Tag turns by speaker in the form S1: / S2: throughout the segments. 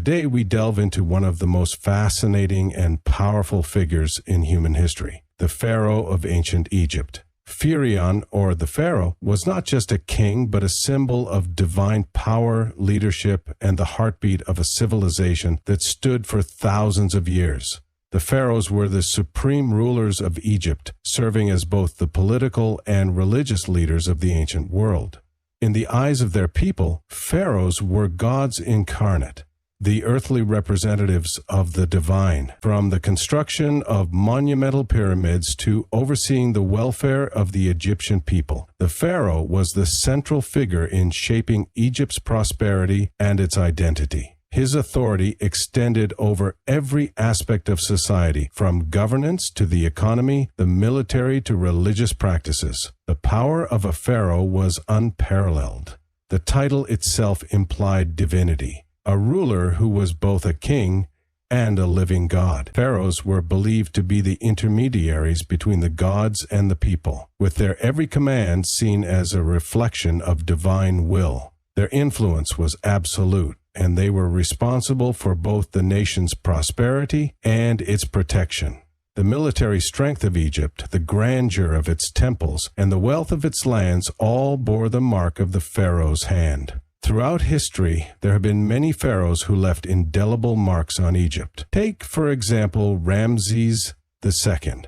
S1: Today we delve into one of the most fascinating and powerful figures in human history, the Pharaoh of ancient Egypt. Pharaoh, or the Pharaoh, was not just a king but a symbol of divine power, leadership, and the heartbeat of a civilization that stood for thousands of years. The pharaohs were the supreme rulers of Egypt, serving as both the political and religious leaders of the ancient world. In the eyes of their people, pharaohs were gods incarnate, the earthly representatives of the divine. From the construction of monumental pyramids to overseeing the welfare of the Egyptian people, the pharaoh was the central figure in shaping Egypt's prosperity and its identity. His authority extended over every aspect of society, from governance to the economy, the military to religious practices. The power of a pharaoh was unparalleled. The title itself implied divinity, a ruler who was both a king and a living god. Pharaohs were believed to be the intermediaries between the gods and the people, with their every command seen as a reflection of divine will. Their influence was absolute, and they were responsible for both the nation's prosperity and its protection. The military strength of Egypt, the grandeur of its temples, and the wealth of its lands all bore the mark of the pharaoh's hand. Throughout history, there have been many pharaohs who left indelible marks on Egypt. Take, for example, Ramses II,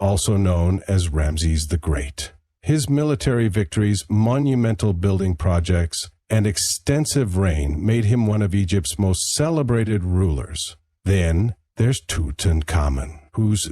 S1: also known as Ramses the Great. His military victories, monumental building projects, and extensive reign made him one of Egypt's most celebrated rulers. Then there's Tutankhamun,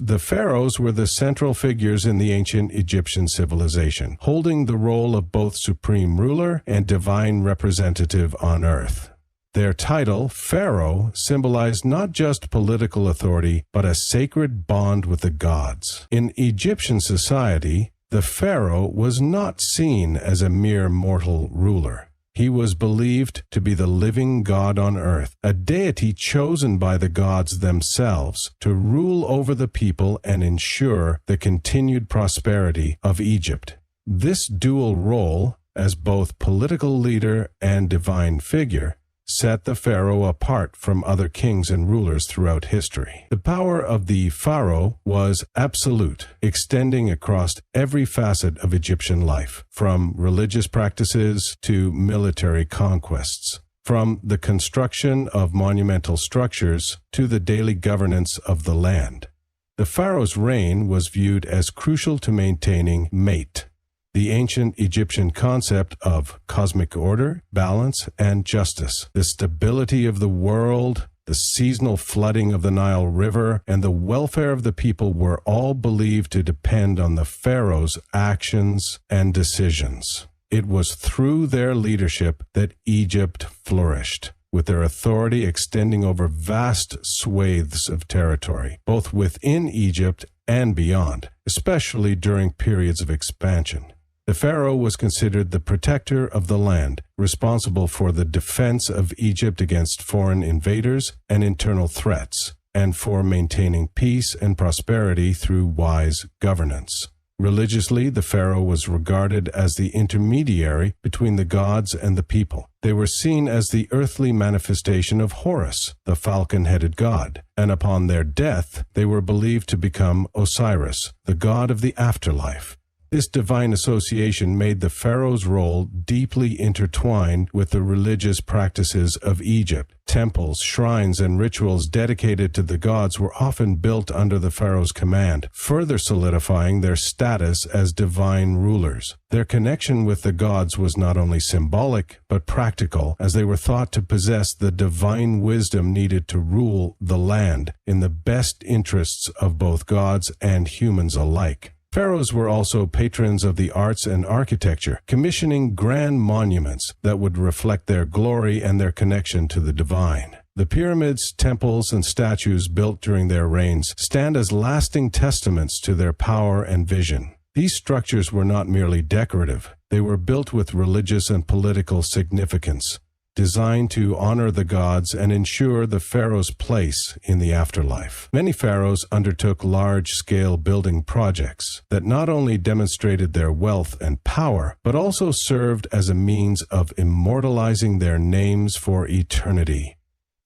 S1: the pharaohs were the central figures in the ancient Egyptian civilization, holding the role of both supreme ruler and divine representative on earth. Their title, pharaoh, symbolized not just political authority, but a sacred bond with the gods. In Egyptian society, the pharaoh was not seen as a mere mortal ruler. He was believed to be the living God on earth, a deity chosen by the gods themselves to rule over the people and ensure the continued prosperity of Egypt. This dual role, as both political leader and divine figure, set the pharaoh apart from other kings and rulers throughout history. The power of the pharaoh was absolute, extending across every facet of Egyptian life, from religious practices to military conquests, from the construction of monumental structures to the daily governance of the land. The pharaoh's reign was viewed as crucial to maintaining Ma'at, the ancient Egyptian concept of cosmic order, balance, and justice. The stability of the world, the seasonal flooding of the Nile River, and the welfare of the people were all believed to depend on the pharaoh's actions and decisions. It was through their leadership that Egypt flourished, with their authority extending over vast swathes of territory, both within Egypt and beyond, especially during periods of expansion. The pharaoh was considered the protector of the land, responsible for the defense of Egypt against foreign invaders and internal threats, and for maintaining peace and prosperity through wise governance. Religiously, the pharaoh was regarded as the intermediary between the gods and the people. They were seen as the earthly manifestation of Horus, the falcon-headed god, and upon their death, they were believed to become Osiris, the god of the afterlife. This divine association made the pharaoh's role deeply intertwined with the religious practices of Egypt. Temples, shrines, and rituals dedicated to the gods were often built under the pharaoh's command, further solidifying their status as divine rulers. Their connection with the gods was not only symbolic, but practical, as they were thought to possess the divine wisdom needed to rule the land in the best interests of both gods and humans alike. Pharaohs were also patrons of the arts and architecture, commissioning grand monuments that would reflect their glory and their connection to the divine. The pyramids, temples, and statues built during their reigns stand as lasting testaments to their power and vision. These structures were not merely decorative. They were built with religious and political significance, designed to honor the gods and ensure the pharaoh's place in the afterlife. Many pharaohs undertook large-scale building projects that not only demonstrated their wealth and power, but also served as a means of immortalizing their names for eternity.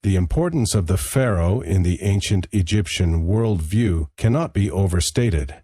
S1: The importance of the pharaoh in the ancient Egyptian worldview cannot be overstated.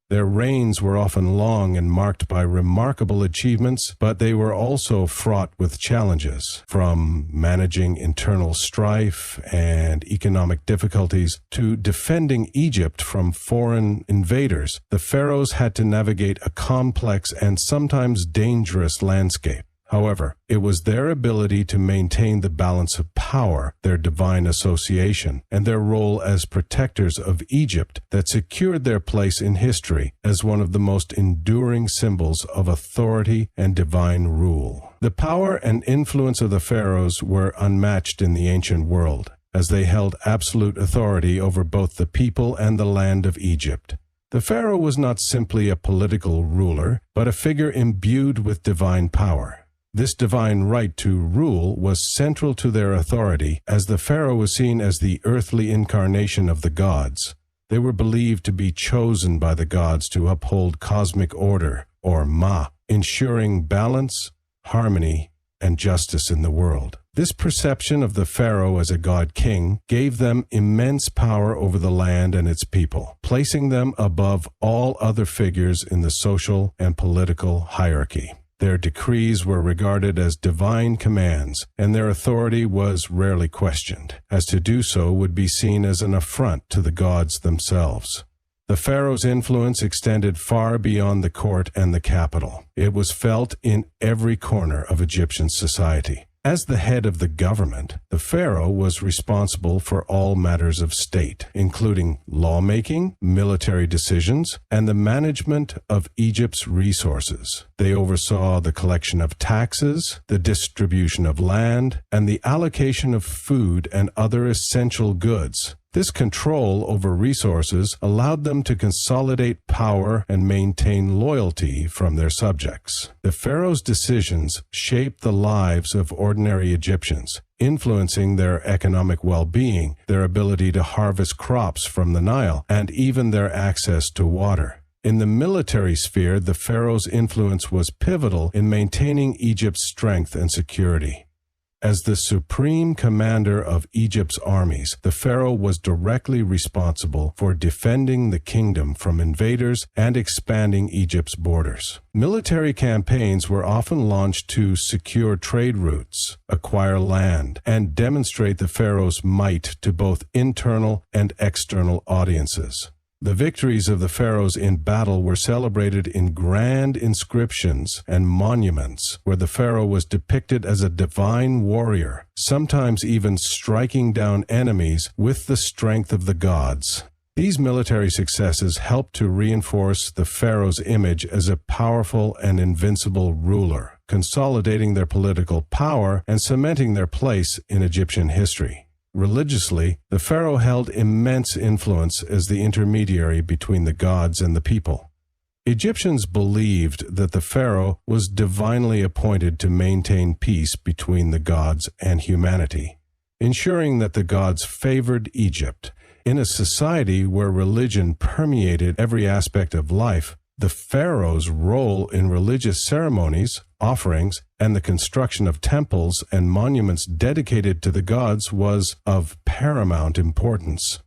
S1: Their reigns were often long and marked by remarkable achievements, but they were also fraught with challenges, from managing internal strife and economic difficulties to defending Egypt from foreign invaders. The pharaohs had to navigate a complex and sometimes dangerous landscape. However, it was their ability to maintain the balance of power, their divine association, and their role as protectors of Egypt that secured their place in history as one of the most enduring symbols of authority and divine rule. The power and influence of the pharaohs were unmatched in the ancient world, as they held absolute authority over both the people and the land of Egypt. The pharaoh was not simply a political ruler, but a figure imbued with divine power. This divine right to rule was central to their authority, as the pharaoh was seen as the earthly incarnation of the gods. They were believed to be chosen by the gods to uphold cosmic order, or Ma, ensuring balance, harmony, and justice in the world. This perception of the pharaoh as a god-king gave them immense power over the land and its people, placing them above all other figures in the social and political hierarchy. Their decrees were regarded as divine commands, and their authority was rarely questioned, as to do so would be seen as an affront to the gods themselves. The pharaoh's influence extended far beyond the court and the capital. It was felt in every corner of Egyptian society. As the head of the government, the pharaoh was responsible for all matters of state, including lawmaking, military decisions, and the management of Egypt's resources. They oversaw the collection of taxes, the distribution of land, and the allocation of food and other essential goods. This control over resources allowed them to consolidate power and maintain loyalty from their subjects. The pharaoh's decisions shaped the lives of ordinary Egyptians, influencing their economic well-being, their ability to harvest crops from the Nile, and even their access to water. In the military sphere, the pharaoh's influence was pivotal in maintaining Egypt's strength and security. As the supreme commander of Egypt's armies, the pharaoh was directly responsible for defending the kingdom from invaders and expanding Egypt's borders. Military campaigns were often launched to secure trade routes, acquire land, and demonstrate the pharaoh's might to both internal and external audiences. The victories of the pharaohs in battle were celebrated in grand inscriptions and monuments, where the pharaoh was depicted as a divine warrior, sometimes even striking down enemies with the strength of the gods. These military successes helped to reinforce the pharaoh's image as a powerful and invincible ruler, consolidating their political power and cementing their place in Egyptian history. Religiously, the pharaoh held immense influence as the intermediary between the gods and the people. Egyptians believed that the pharaoh was divinely appointed to maintain peace between the gods and humanity, ensuring that the gods favored Egypt. In a society where religion permeated every aspect of life, the pharaoh's role in religious ceremonies, offerings, and the construction of temples and monuments dedicated to the gods was of paramount importance.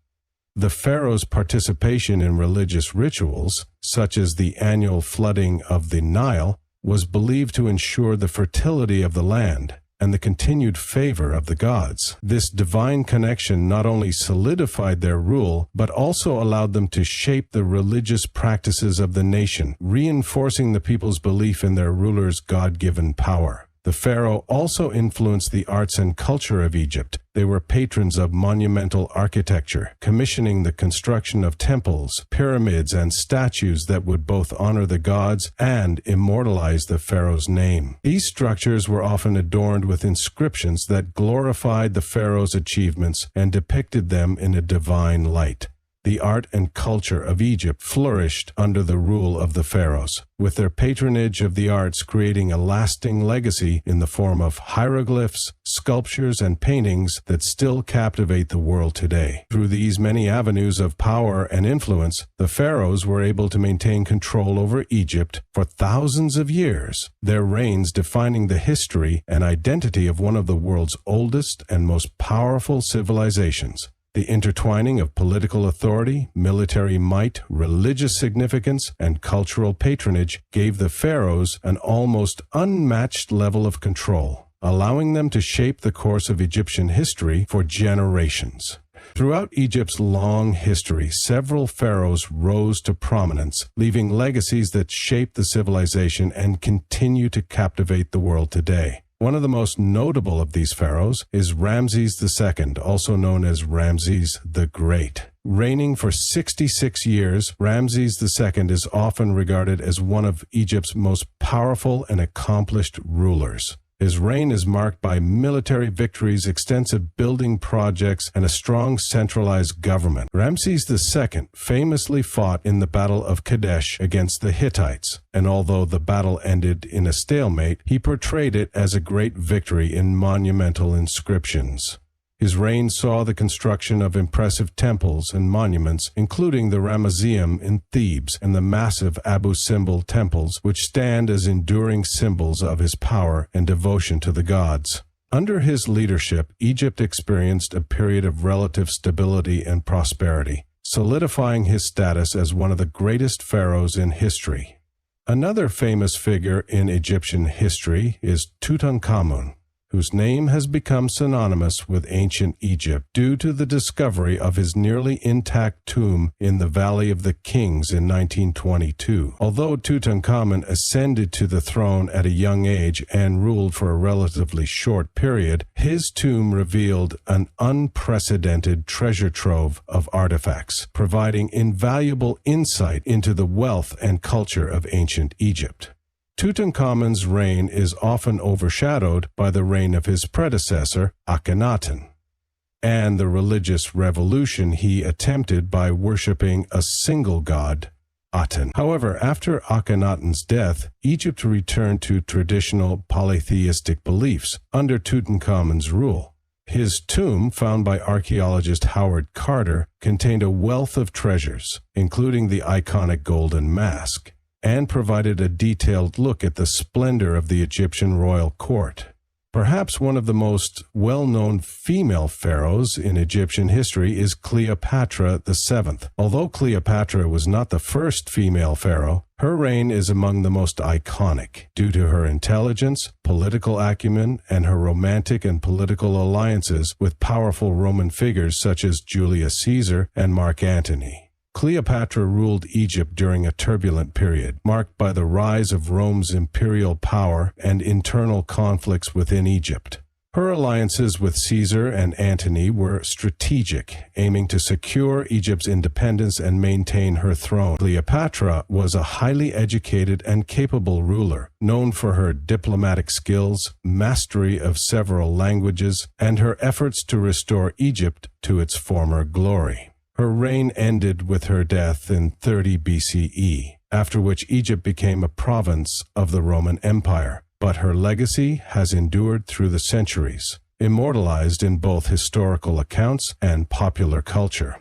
S1: The pharaoh's participation in religious rituals, such as the annual flooding of the Nile, was believed to ensure the fertility of the land and the continued favor of the gods. This divine connection not only solidified their rule, but also allowed them to shape the religious practices of the nation, reinforcing the people's belief in their ruler's God-given power. The pharaoh also influenced the arts and culture of Egypt. They were patrons of monumental architecture, commissioning the construction of temples, pyramids, and statues that would both honor the gods and immortalize the pharaoh's name. These structures were often adorned with inscriptions that glorified the pharaoh's achievements and depicted them in a divine light. The art and culture of Egypt flourished under the rule of the pharaohs, with their patronage of the arts creating a lasting legacy in the form of hieroglyphs, sculptures, and paintings that still captivate the world today. Through these many avenues of power and influence, the pharaohs were able to maintain control over Egypt for thousands of years, their reigns defining the history and identity of one of the world's oldest and most powerful civilizations. The intertwining of political authority, military might, religious significance, and cultural patronage gave the pharaohs an almost unmatched level of control, allowing them to shape the course of Egyptian history for generations. Throughout Egypt's long history, several pharaohs rose to prominence, leaving legacies that shaped the civilization and continue to captivate the world today. One of the most notable of these pharaohs is Ramses II, also known as Ramses the Great. Reigning for 66 years, Ramses II is often regarded as one of Egypt's most powerful and accomplished rulers. His reign is marked by military victories, extensive building projects, and a strong centralized government. Ramses II famously fought in the Battle of Kadesh against the Hittites, and although the battle ended in a stalemate, he portrayed it as a great victory in monumental inscriptions. His reign saw the construction of impressive temples and monuments, including the Ramesseum in Thebes and the massive Abu Simbel temples, which stand as enduring symbols of his power and devotion to the gods. Under his leadership, Egypt experienced a period of relative stability and prosperity, solidifying his status as one of the greatest pharaohs in history. Another famous figure in Egyptian history is Tutankhamun, whose name has become synonymous with ancient Egypt due to the discovery of his nearly intact tomb in the Valley of the Kings in 1922. Although Tutankhamun ascended to the throne at a young age and ruled for a relatively short period, his tomb revealed an unprecedented treasure trove of artifacts, providing invaluable insight into the wealth and culture of ancient Egypt. Tutankhamun's reign is often overshadowed by the reign of his predecessor, Akhenaten, and the religious revolution he attempted by worshipping a single god, Aten. However, after Akhenaten's death, Egypt returned to traditional polytheistic beliefs under Tutankhamun's rule. His tomb, found by archaeologist Howard Carter, contained a wealth of treasures, including the iconic golden mask, and provided a detailed look at the splendor of the Egyptian royal court. Perhaps one of the most well-known female pharaohs in Egyptian history is Cleopatra VII. Although Cleopatra was not the first female pharaoh, her reign is among the most iconic due to her intelligence, political acumen, and her romantic and political alliances with powerful Roman figures such as Julius Caesar and Mark Antony. Cleopatra ruled Egypt during a turbulent period, marked by the rise of Rome's imperial power and internal conflicts within Egypt. Her alliances with Caesar and Antony were strategic, aiming to secure Egypt's independence and maintain her throne. Cleopatra was a highly educated and capable ruler, known for her diplomatic skills, mastery of several languages, and her efforts to restore Egypt to its former glory. Her reign ended with her death in 30 BCE, after which Egypt became a province of the Roman Empire, but her legacy has endured through the centuries, immortalized in both historical accounts and popular culture.